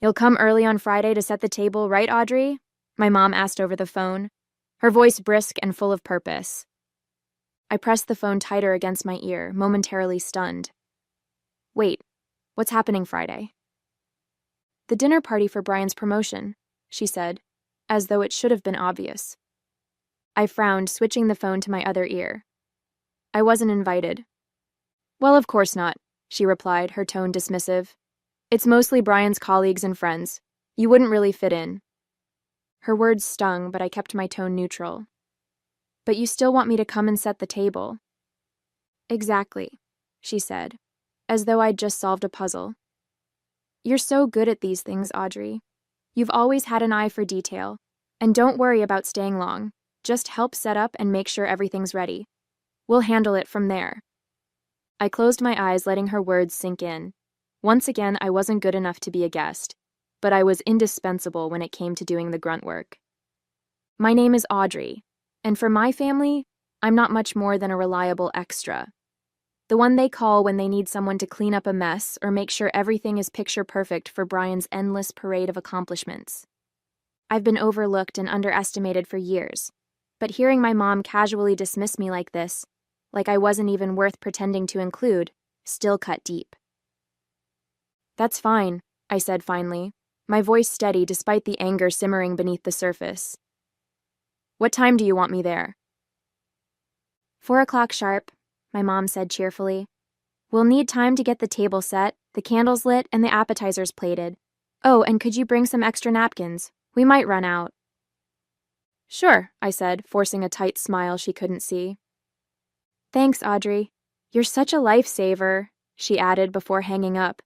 You'll come early on Friday to set the table, right, Audrey? My mom asked over the phone, her voice brisk and full of purpose. I pressed the phone tighter against my ear, momentarily stunned. Wait, what's happening Friday? The dinner party for Brian's promotion, she said, as though it should have been obvious. I frowned, switching the phone to my other ear. I wasn't invited. Well, of course not, she replied, her tone dismissive. It's mostly Brian's colleagues and friends. You wouldn't really fit in. Her words stung, but I kept my tone neutral. But you still want me to come and set the table. Exactly, she said, as though I'd just solved a puzzle. You're so good at these things, Audrey. You've always had an eye for detail. And don't worry about staying long. Just help set up and make sure everything's ready. We'll handle it from there. I closed my eyes, letting her words sink in. Once again, I wasn't good enough to be a guest, but I was indispensable when it came to doing the grunt work. My name is Audrey, and for my family, I'm not much more than a reliable extra. The one they call when they need someone to clean up a mess or make sure everything is picture perfect for Brian's endless parade of accomplishments. I've been overlooked and underestimated for years, but hearing my mom casually dismiss me like this, like I wasn't even worth pretending to include, still cut deep. That's fine, I said finally, my voice steady despite the anger simmering beneath the surface. What time do you want me there? 4 o'clock sharp, my mom said cheerfully. We'll need time to get the table set, the candles lit, and the appetizers plated. Oh, and could you bring some extra napkins? We might run out. Sure, I said, forcing a tight smile she couldn't see. Thanks, Audrey. You're such a lifesaver, she added before hanging up,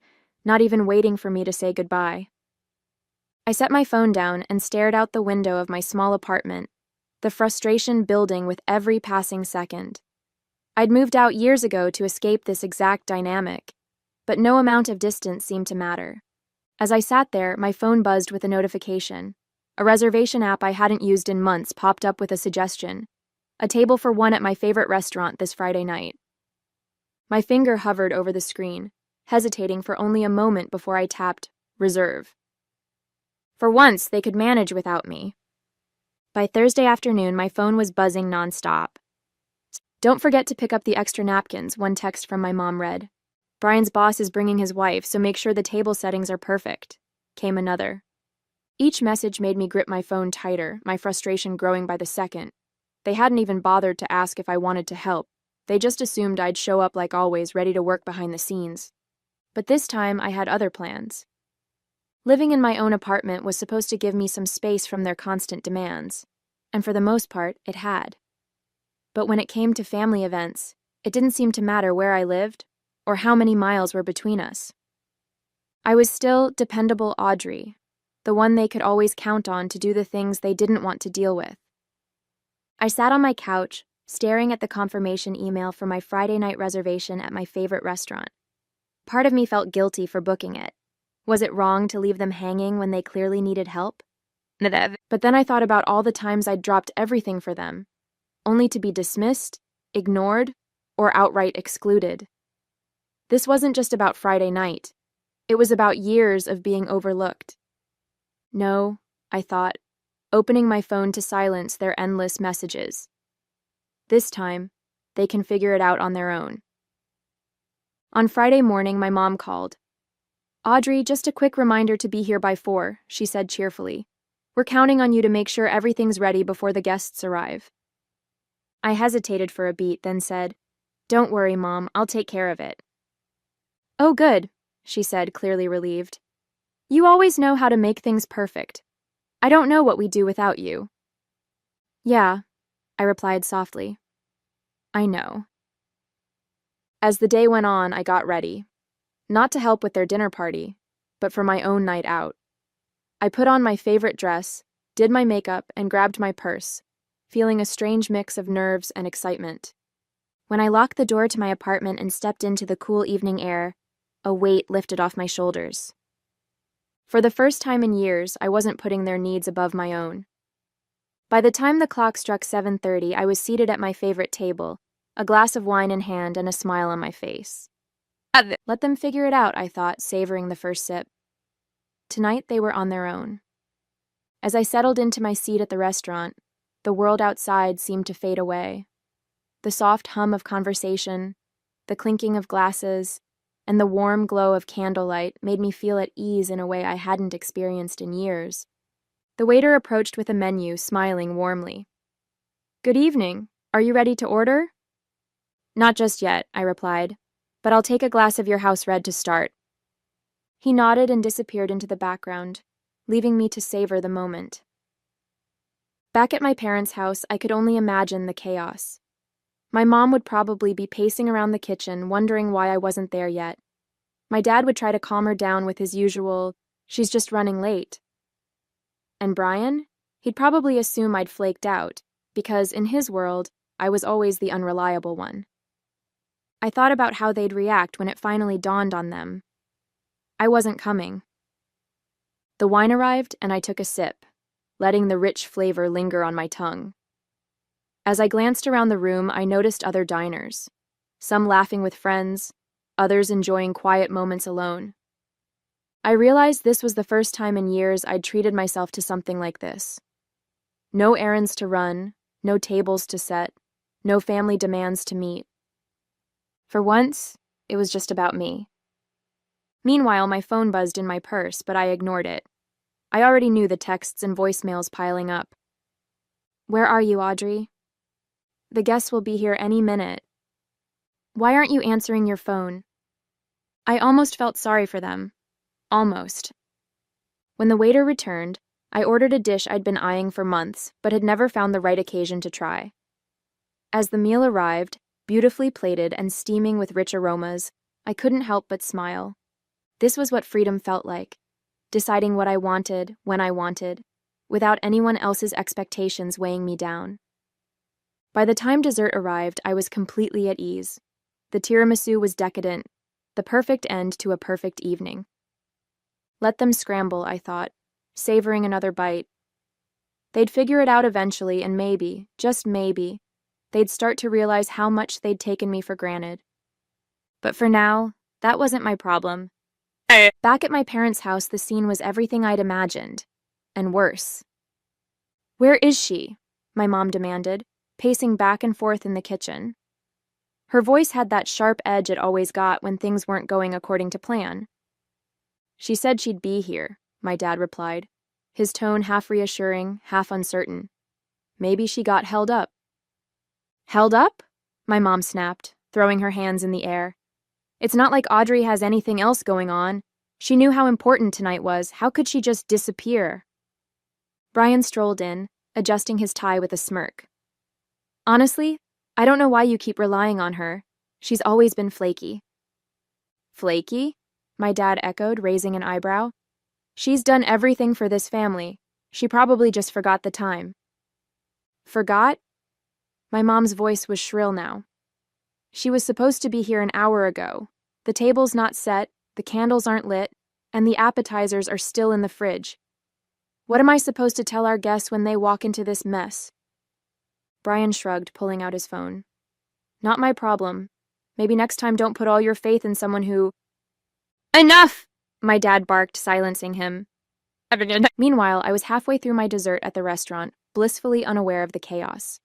not even waiting for me to say goodbye. I set my phone down and stared out the window of my small apartment, the frustration building with every passing second. I'd moved out years ago to escape this exact dynamic, but no amount of distance seemed to matter. As I sat there, my phone buzzed with a notification. A reservation app I hadn't used in months popped up with a suggestion. A table for one at my favorite restaurant this Friday night. My finger hovered over the screen, hesitating for only a moment before I tapped reserve. For once, they could manage without me. By Thursday afternoon, my phone was buzzing nonstop. Don't forget to pick up the extra napkins, one text from my mom read. Brian's boss is bringing his wife, so make sure the table settings are perfect, came another. Each message made me grip my phone tighter, my frustration growing by the second. They hadn't even bothered to ask if I wanted to help. They just assumed I'd show up like always, ready to work behind the scenes. But this time, I had other plans. Living in my own apartment was supposed to give me some space from their constant demands, and for the most part, it had. But when it came to family events, it didn't seem to matter where I lived or how many miles were between us. I was still dependable Audrey, the one they could always count on to do the things they didn't want to deal with. I sat on my couch, staring at the confirmation email for my Friday night reservation at my favorite restaurant. Part of me felt guilty for booking it. Was it wrong to leave them hanging when they clearly needed help? But then I thought about all the times I'd dropped everything for them, only to be dismissed, ignored, or outright excluded. This wasn't just about Friday night. It was about years of being overlooked. No, I thought, opening my phone to silence their endless messages. This time, they can figure it out on their own. On Friday morning, my mom called. Audrey, just a quick reminder to be here by 4, she said cheerfully. We're counting on you to make sure everything's ready before the guests arrive. I hesitated for a beat, then said, Don't worry, Mom, I'll take care of it. Oh, good, she said, clearly relieved. You always know how to make things perfect. I don't know what we'd do without you. Yeah, I replied softly. I know. As the day went on, I got ready. Not to help with their dinner party, but for my own night out. I put on my favorite dress, did my makeup, and grabbed my purse, feeling a strange mix of nerves and excitement. When I locked the door to my apartment and stepped into the cool evening air, a weight lifted off my shoulders. For the first time in years, I wasn't putting their needs above my own. By the time the clock struck 7:30, I was seated at my favorite table, a glass of wine in hand and a smile on my face. Let them figure it out, I thought, savoring the first sip. tonight they were on their own. As I settled into my seat at the restaurant, the world outside seemed to fade away. The soft hum of conversation, the clinking of glasses, and the warm glow of candlelight made me feel at ease in a way I hadn't experienced in years. The waiter approached with a menu, smiling warmly. "Good evening. Are you ready to order?" "Not just yet," I replied, "but I'll take a glass of your house red to start." He nodded and disappeared into the background, leaving me to savor the moment. Back at my parents' house, I could only imagine the chaos. My mom would probably be pacing around the kitchen, wondering why I wasn't there yet. My dad would try to calm her down with his usual, "She's just running late." And Brian? He'd probably assume I'd flaked out, because in his world, I was always the unreliable one. I thought about how they'd react when it finally dawned on them. I wasn't coming. The wine arrived, and I took a sip, letting the rich flavor linger on my tongue. As I glanced around the room, I noticed other diners, some laughing with friends, others enjoying quiet moments alone. I realized this was the first time in years I'd treated myself to something like this. No errands to run, no tables to set, no family demands to meet. For once, it was just about me. Meanwhile, my phone buzzed in my purse, but I ignored it. I already knew the texts and voicemails piling up. "Where are you, Audrey? The guests will be here any minute. Why aren't you answering your phone?" I almost felt sorry for them. Almost. When the waiter returned, I ordered a dish I'd been eyeing for months, but had never found the right occasion to try. As the meal arrived, beautifully plated and steaming with rich aromas, I couldn't help but smile. This was what freedom felt like, deciding what I wanted, when I wanted, without anyone else's expectations weighing me down. By the time dessert arrived, I was completely at ease. The tiramisu was decadent, the perfect end to a perfect evening. Let them scramble, I thought, savoring another bite. They'd figure it out eventually, and maybe, just maybe, they'd start to realize how much they'd taken me for granted. But for now, that wasn't my problem. Back at my parents' house, the scene was everything I'd imagined, and worse. "Where is she?" my mom demanded, pacing back and forth in the kitchen. Her voice had that sharp edge it always got when things weren't going according to plan. "She said she'd be here," my dad replied, his tone half reassuring, half uncertain. "Maybe she got held up." "Held up?" my mom snapped, throwing her hands in the air. "It's not like Audrey has anything else going on. She knew how important tonight was. How could she just disappear?" Brian strolled in, adjusting his tie with a smirk. "Honestly, I don't know why you keep relying on her. She's always been flaky." "Flaky?" my dad echoed, raising an eyebrow. "She's done everything for this family. She probably just forgot the time." "Forgot?" My mom's voice was shrill now. "She was supposed to be here an hour ago. The table's not set, the candles aren't lit, and the appetizers are still in the fridge. What am I supposed to tell our guests when they walk into this mess?" Brian shrugged, pulling out his phone. "Not my problem. Maybe next time don't put all your faith in someone who—" "Enough!" my dad barked, silencing him. Meanwhile, I was halfway through my dessert at the restaurant, blissfully unaware of the chaos.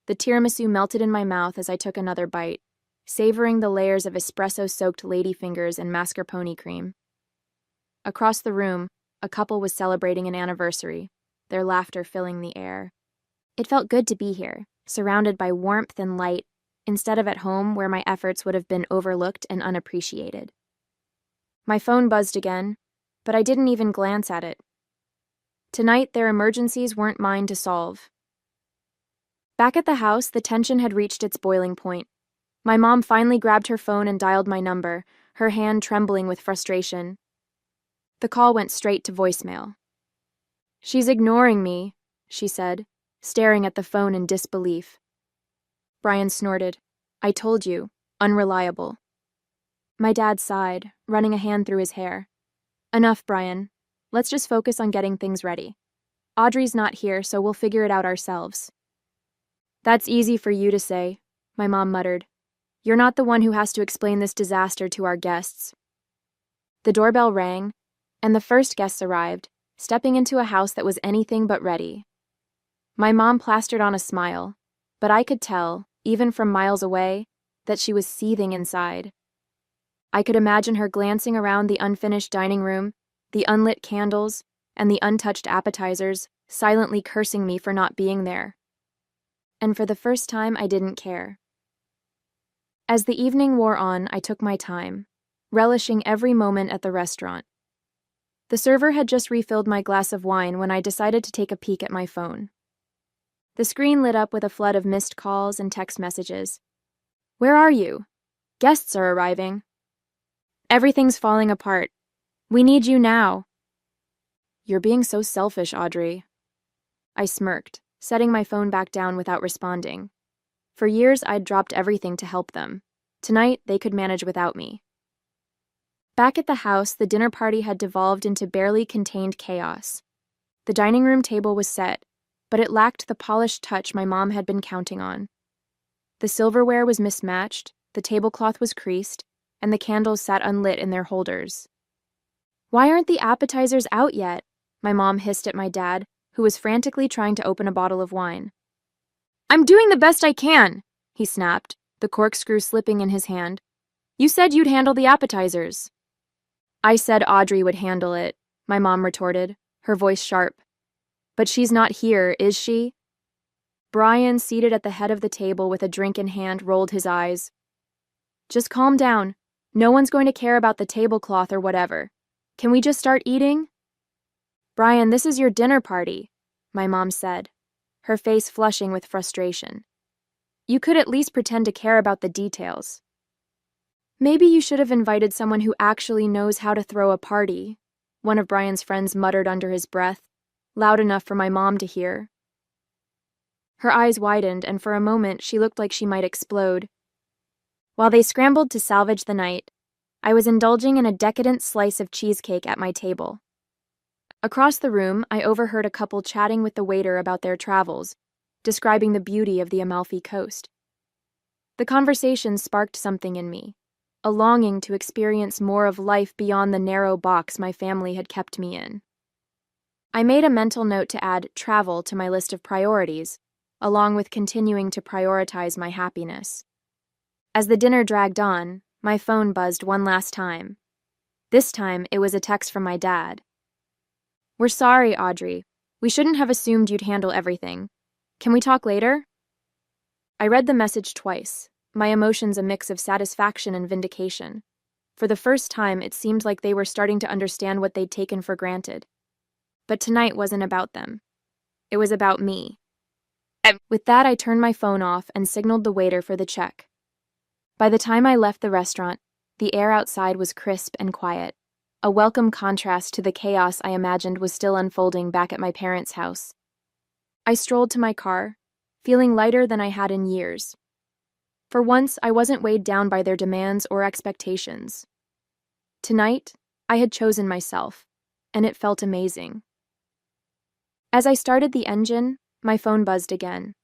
The tiramisu melted in my mouth as I took another bite, savoring the layers of espresso-soaked ladyfingers and mascarpone cream. Across the room, a couple was celebrating an anniversary, their laughter filling the air. It felt good to be here, surrounded by warmth and light, instead of at home where my efforts would have been overlooked and unappreciated. My phone buzzed again, but I didn't even glance at it. Tonight, their emergencies weren't mine to solve. Back at the house, the tension had reached its boiling point. My mom finally grabbed her phone and dialed my number, her hand trembling with frustration. The call went straight to voicemail. "She's ignoring me," she said, staring at the phone in disbelief. Brian snorted. "I told you, unreliable." My dad sighed, running a hand through his hair. "Enough, Brian. Let's just focus on getting things ready. Audrey's not here, so we'll figure it out ourselves." "That's easy for you to say," my mom muttered. "You're not the one who has to explain this disaster to our guests." The doorbell rang, And the first guests arrived, stepping into a house that was anything but ready. My mom plastered on a smile, but I could tell, even from miles away, that she was seething inside. I could imagine her glancing around the unfinished dining room, the unlit candles, and the untouched appetizers, silently cursing me for not being there. And for the first time, I didn't care. As the evening wore on, I took my time, relishing every moment at the restaurant. The server had just refilled my glass of wine when I decided to take a peek at my phone. The screen lit up with a flood of missed calls and text messages. "Where are you? Guests are arriving. Everything's falling apart. We need you now." "You're being so selfish, Audrey." I smirked, setting my phone back down without responding. For years, I'd dropped everything to help them. Tonight, they could manage without me. Back at the house, the dinner party had devolved into barely contained chaos. The dining room table was set, but it lacked the polished touch my mom had been counting on. The silverware was mismatched, the tablecloth was creased, and the candles sat unlit in their holders. "Why aren't the appetizers out yet?" my mom hissed at my dad, who was frantically trying to open a bottle of wine. "I'm doing the best I can," he snapped, the corkscrew slipping in his hand. "You said you'd handle the appetizers." "I said Audrey would handle it," my mom retorted, her voice sharp. "But she's not here, is she?" Brian, seated at the head of the table with a drink in hand, rolled his eyes. "Just calm down. No one's going to care about the tablecloth or whatever. Can we just start eating?" "Brian, this is your dinner party," my mom said, her face flushing with frustration. "You could at least pretend to care about the details." "Maybe you should have invited someone who actually knows how to throw a party," one of Brian's friends muttered under his breath, loud enough for my mom to hear. Her eyes widened, and for a moment she looked like she might explode. While they scrambled to salvage the night, I was indulging in a decadent slice of cheesecake at my table. Across the room, I overheard a couple chatting with the waiter about their travels, describing the beauty of the Amalfi Coast. The conversation sparked something in me, a longing to experience more of life beyond the narrow box my family had kept me in. I made a mental note to add travel to my list of priorities, along with continuing to prioritize my happiness. As the dinner dragged on, my phone buzzed one last time. This time, it was a text from my dad. "We're sorry, Audrey. We shouldn't have assumed you'd handle everything. Can we talk later?" I read the message twice, my emotions a mix of satisfaction and vindication. For the first time, it seemed like they were starting to understand what they'd taken for granted. But tonight wasn't about them. It was about me. With that, I turned my phone off and signaled the waiter for the check. By the time I left the restaurant, the air outside was crisp and quiet, a welcome contrast to the chaos I imagined was still unfolding back at my parents' house. I strolled to my car, feeling lighter than I had in years. For once, I wasn't weighed down by their demands or expectations. Tonight, I had chosen myself, and it felt amazing. As I started the engine, my phone buzzed again.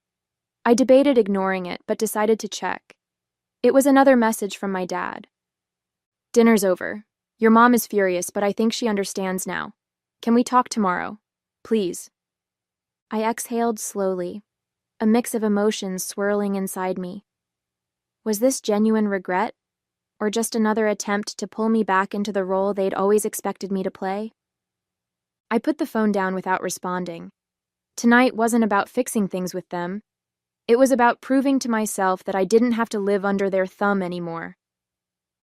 I debated ignoring it, but decided to check. It was another message from my dad. "Dinner's over. Your mom is furious, but I think she understands now. Can we talk tomorrow? Please." I exhaled slowly, a mix of emotions swirling inside me. Was this genuine regret, or just another attempt to pull me back into the role they'd always expected me to play? I put the phone down without responding. Tonight wasn't about fixing things with them. It was about proving to myself that I didn't have to live under their thumb anymore.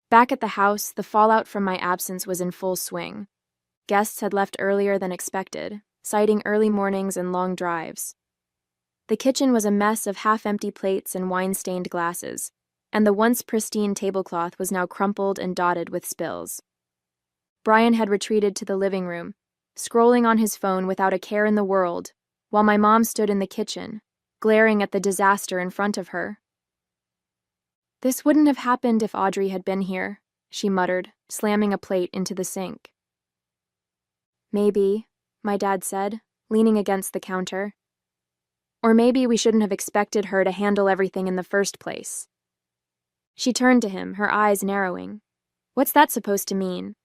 Back at the house, the fallout from my absence was in full swing. Guests had left earlier than expected, citing early mornings and long drives. The kitchen was a mess of half-empty plates and wine-stained glasses, and the once pristine tablecloth was now crumpled and dotted with spills. Brian had retreated to the living room, scrolling on his phone without a care in the world, while my mom stood in the kitchen, glaring at the disaster in front of her. "This wouldn't have happened if Audrey had been here," she muttered, slamming a plate into the sink. "Maybe," my dad said, leaning against the counter. "Or maybe we shouldn't have expected her to handle everything in the first place." She turned to him, her eyes narrowing. "What's that supposed to mean?"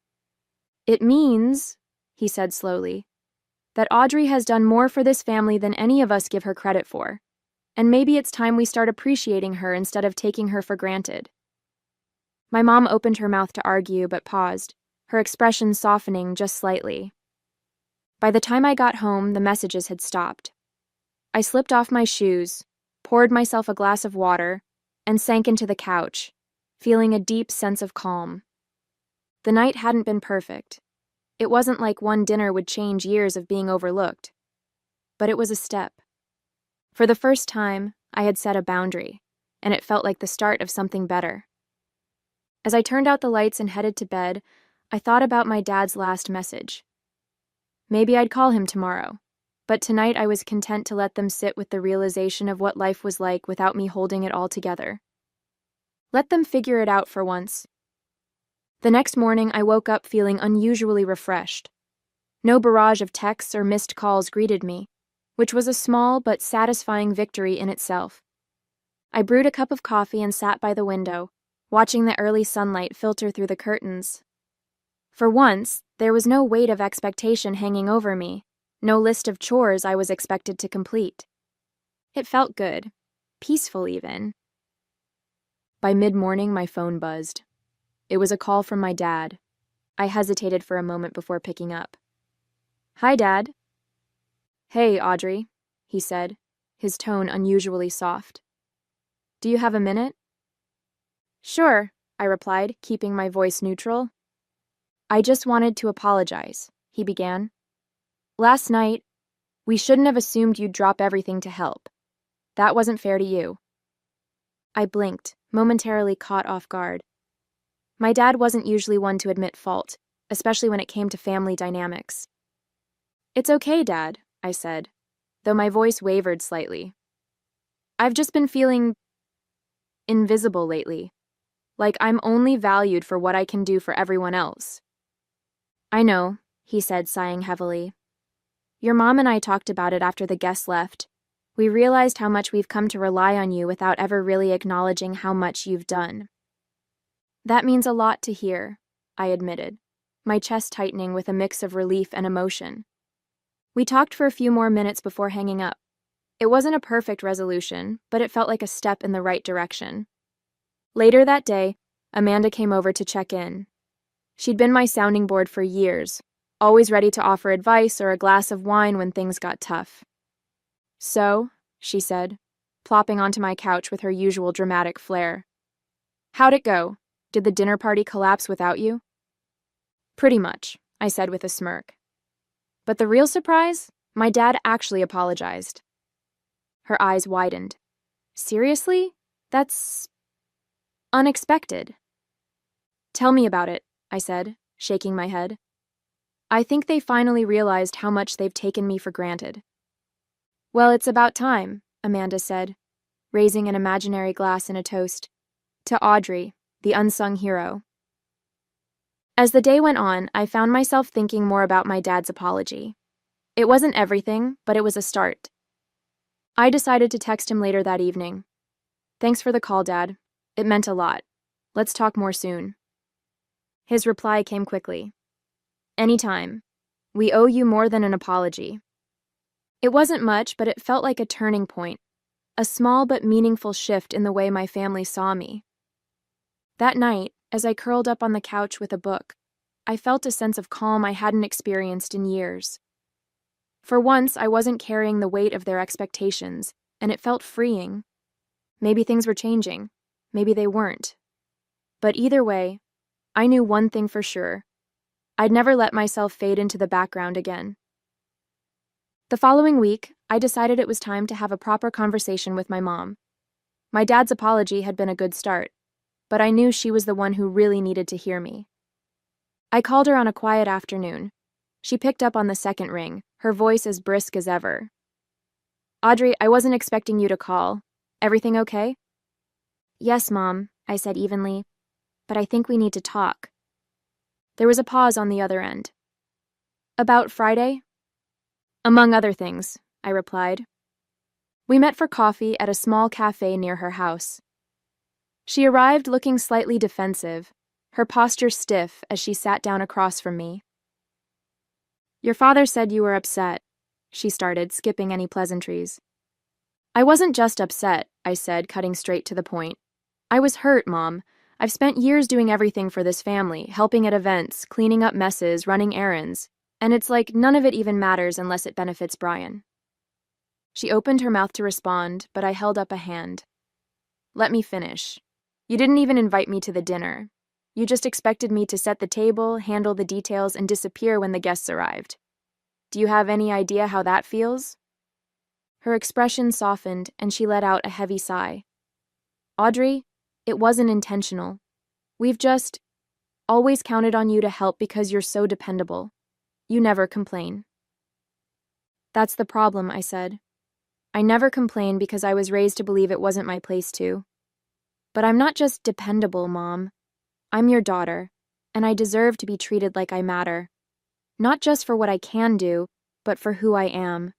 "It means," he said slowly, that Audrey has done more for this family than any of us give her credit for, and maybe it's time we start appreciating her instead of taking her for granted. My mom opened her mouth to argue but paused, her expression softening just slightly. By the time I got home, the messages had stopped. I slipped off my shoes, poured myself a glass of water, and sank into the couch, feeling a deep sense of calm. The night hadn't been perfect. It wasn't like one dinner would change years of being overlooked. But it was a step. For the first time, I had set a boundary, and it felt like the start of something better. As I turned out the lights and headed to bed, I thought about my dad's last message. Maybe I'd call him tomorrow, but tonight I was content to let them sit with the realization of what life was like without me holding it all together. Let them figure it out for once. The next morning, I woke up feeling unusually refreshed. No barrage of texts or missed calls greeted me, which was a small but satisfying victory in itself. I brewed a cup of coffee and sat by the window, watching the early sunlight filter through the curtains. For once, there was no weight of expectation hanging over me, no list of chores I was expected to complete. It felt good, peaceful even. By mid-morning, my phone buzzed. It was a call from my dad. I hesitated for a moment before picking up. "Hi, Dad." "Hey, Audrey," he said, his tone unusually soft. "Do you have a minute?" "Sure," I replied, keeping my voice neutral. "I just wanted to apologize," he began. "Last night, we shouldn't have assumed you'd drop everything to help. That wasn't fair to you." I blinked, momentarily caught off guard. My dad wasn't usually one to admit fault, especially when it came to family dynamics. "It's okay, Dad," I said, though my voice wavered slightly. "I've just been feeling invisible lately, like I'm only valued for what I can do for everyone else." "I know," he said, sighing heavily. "Your mom and I talked about it after the guests left. We realized how much we've come to rely on you without ever really acknowledging how much you've done." "That means a lot to hear," I admitted, my chest tightening with a mix of relief and emotion. We talked for a few more minutes before hanging up. It wasn't a perfect resolution, but it felt like a step in the right direction. Later that day, Amanda came over to check in. She'd been my sounding board for years, always ready to offer advice or a glass of wine when things got tough. "So," she said, plopping onto my couch with her usual dramatic flair. "How'd it go? Did the dinner party collapse without you?" "Pretty much," I said with a smirk. But the real surprise? My dad actually apologized. Her eyes widened. "Seriously? That's unexpected." "Tell me about it," I said, shaking my head. "I think they finally realized how much they've taken me for granted." "Well, it's about time," Amanda said, raising an imaginary glass in a toast. "To Audrey, the unsung hero." As the day went on, I found myself thinking more about my dad's apology. It wasn't everything, but it was a start. I decided to text him later that evening. "Thanks for the call, Dad. It meant a lot. Let's talk more soon." His reply came quickly. "Anytime. We owe you more than an apology." It wasn't much, but it felt like a turning point, a small but meaningful shift in the way my family saw me. That night, as I curled up on the couch with a book, I felt a sense of calm I hadn't experienced in years. For once, I wasn't carrying the weight of their expectations, and it felt freeing. Maybe things were changing. Maybe they weren't. But either way, I knew one thing for sure. I'd never let myself fade into the background again. The following week, I decided it was time to have a proper conversation with my mom. My dad's apology had been a good start, but I knew she was the one who really needed to hear me. I called her on a quiet afternoon. She picked up on the second ring, her voice as brisk as ever. "Audrey, I wasn't expecting you to call. Everything okay?" "Yes, Mom," I said evenly, "but I think we need to talk." There was a pause on the other end. "About Friday?" "Among other things," I replied. We met for coffee at a small cafe near her house. She arrived looking slightly defensive, her posture stiff as she sat down across from me. Your father said you were upset, she started, skipping any pleasantries. I wasn't just upset, I said, cutting straight to the point. I was hurt, Mom. I've spent years doing everything for this family, helping at events, cleaning up messes, running errands, and it's like none of it even matters unless it benefits Brian. She opened her mouth to respond, but I held up a hand. Let me finish. You didn't even invite me to the dinner. You just expected me to set the table, handle the details, and disappear when the guests arrived. Do you have any idea how that feels? Her expression softened, and she let out a heavy sigh. Audrey, it wasn't intentional. We've just always counted on you to help because you're so dependable. You never complain. That's the problem, I said. I never complain because I was raised to believe it wasn't my place to. But I'm not just dependable, Mom. I'm your daughter, and I deserve to be treated like I matter. Not just for what I can do, but for who I am.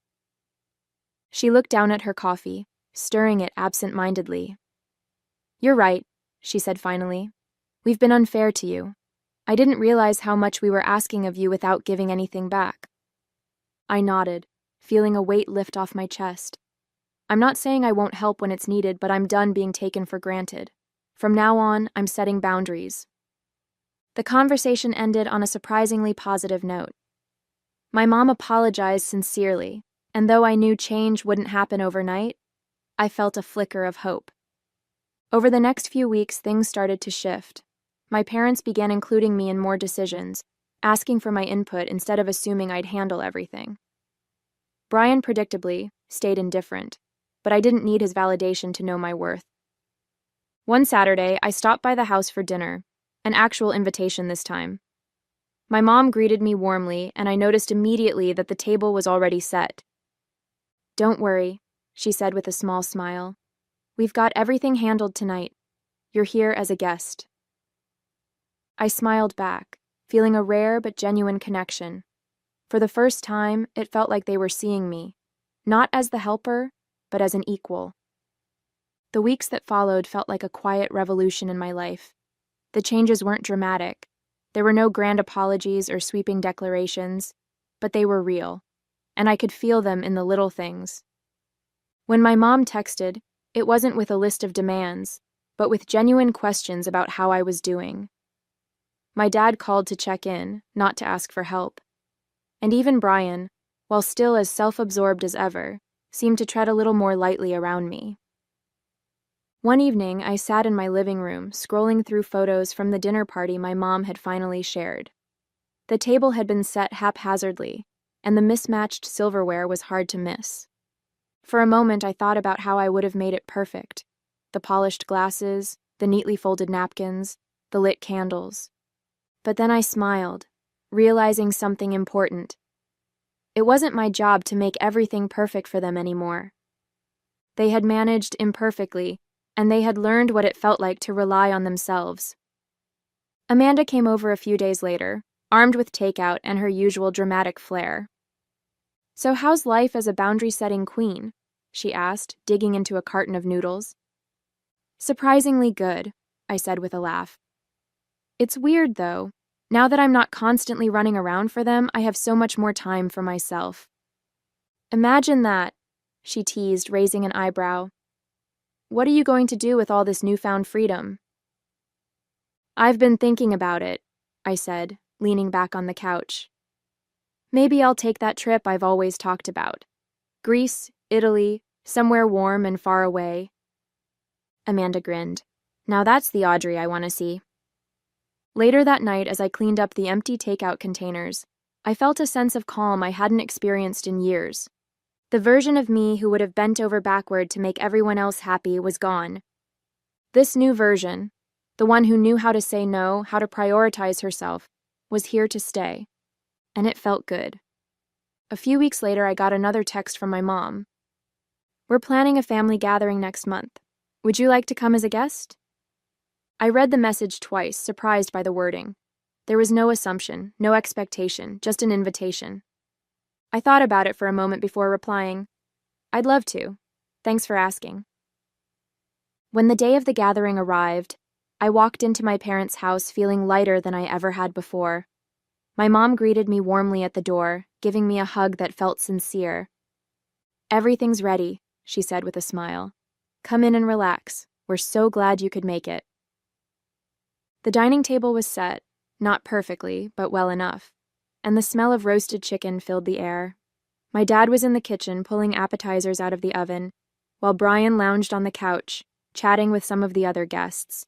She looked down at her coffee, stirring it absent-mindedly. You're right, she said finally. We've been unfair to you. I didn't realize how much we were asking of you without giving anything back. I nodded, feeling a weight lift off my chest. I'm not saying I won't help when it's needed, but I'm done being taken for granted. From now on, I'm setting boundaries. The conversation ended on a surprisingly positive note. My mom apologized sincerely, and though I knew change wouldn't happen overnight, I felt a flicker of hope. Over the next few weeks, things started to shift. My parents began including me in more decisions, asking for my input instead of assuming I'd handle everything. Brian, predictably, stayed indifferent, but I didn't need his validation to know my worth. One Saturday, I stopped by the house for dinner, an actual invitation this time. My mom greeted me warmly, and I noticed immediately that the table was already set. Don't worry, she said with a small smile. We've got everything handled tonight. You're here as a guest. I smiled back, feeling a rare but genuine connection. For the first time, it felt like they were seeing me, not as the helper, but as an equal. The weeks that followed felt like a quiet revolution in my life. The changes weren't dramatic. There were no grand apologies or sweeping declarations, but they were real, and I could feel them in the little things. When my mom texted, it wasn't with a list of demands, but with genuine questions about how I was doing. My dad called to check in, not to ask for help. And even Brian, while still as self-absorbed as ever, seemed to tread a little more lightly around me. One evening, I sat in my living room, scrolling through photos from the dinner party my mom had finally shared. The table had been set haphazardly, and the mismatched silverware was hard to miss. For a moment, I thought about how I would have made it perfect. The polished glasses, the neatly folded napkins, the lit candles. But then I smiled, realizing something important. It wasn't my job to make everything perfect for them anymore. They had managed imperfectly, and they had learned what it felt like to rely on themselves. Amanda came over a few days later, armed with takeout and her usual dramatic flair. So how's life as a boundary-setting queen? She asked, digging into a carton of noodles. Surprisingly good, I said with a laugh. It's weird, though. Now that I'm not constantly running around for them, I have so much more time for myself. Imagine that, she teased, raising an eyebrow. What are you going to do with all this newfound freedom? I've been thinking about it, I said, leaning back on the couch. Maybe I'll take that trip I've always talked about. Greece, Italy, somewhere warm and far away. Amanda grinned. Now that's the Audrey I want to see. Later that night, as I cleaned up the empty takeout containers, I felt a sense of calm I hadn't experienced in years. The version of me who would have bent over backward to make everyone else happy was gone. This new version, the one who knew how to say no, how to prioritize herself, was here to stay. And it felt good. A few weeks later, I got another text from my mom. We're planning a family gathering next month. Would you like to come as a guest? I read the message twice, surprised by the wording. There was no assumption, no expectation, just an invitation. I thought about it for a moment before replying, I'd love to. Thanks for asking. When the day of the gathering arrived, I walked into my parents' house feeling lighter than I ever had before. My mom greeted me warmly at the door, giving me a hug that felt sincere. "Everything's ready," she said with a smile. "Come in and relax. We're so glad you could make it." The dining table was set, not perfectly, but well enough, and the smell of roasted chicken filled the air. My dad was in the kitchen pulling appetizers out of the oven, while Brian lounged on the couch, chatting with some of the other guests.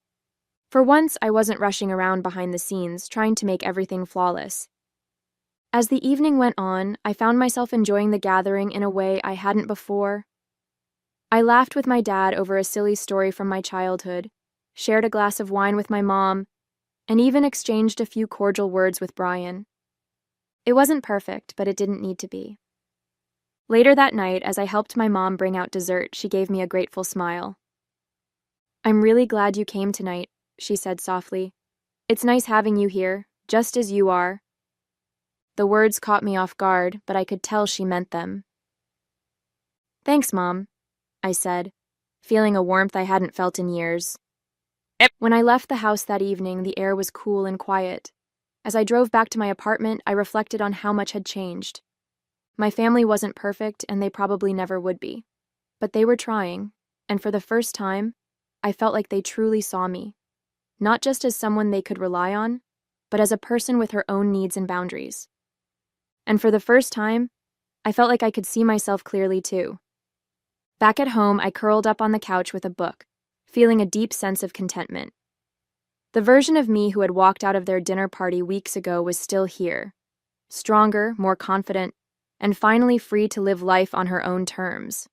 For once, I wasn't rushing around behind the scenes, trying to make everything flawless. As the evening went on, I found myself enjoying the gathering in a way I hadn't before. I laughed with my dad over a silly story from my childhood, shared a glass of wine with my mom, and even exchanged a few cordial words with Brian. It wasn't perfect, but it didn't need to be. Later that night, as I helped my mom bring out dessert, she gave me a grateful smile. "I'm really glad you came tonight," she said softly. "It's nice having you here, just as you are." The words caught me off guard, but I could tell she meant them. "Thanks, Mom," I said, feeling a warmth I hadn't felt in years. When I left the house that evening, the air was cool and quiet. As I drove back to my apartment, I reflected on how much had changed. My family wasn't perfect, and they probably never would be. But they were trying, and for the first time, I felt like they truly saw me. Not just as someone they could rely on, but as a person with her own needs and boundaries. And for the first time, I felt like I could see myself clearly too. Back at home, I curled up on the couch with a book, feeling a deep sense of contentment. The version of me who had walked out of their dinner party weeks ago was still here, stronger, more confident, and finally free to live life on her own terms.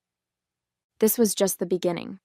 This was just the beginning.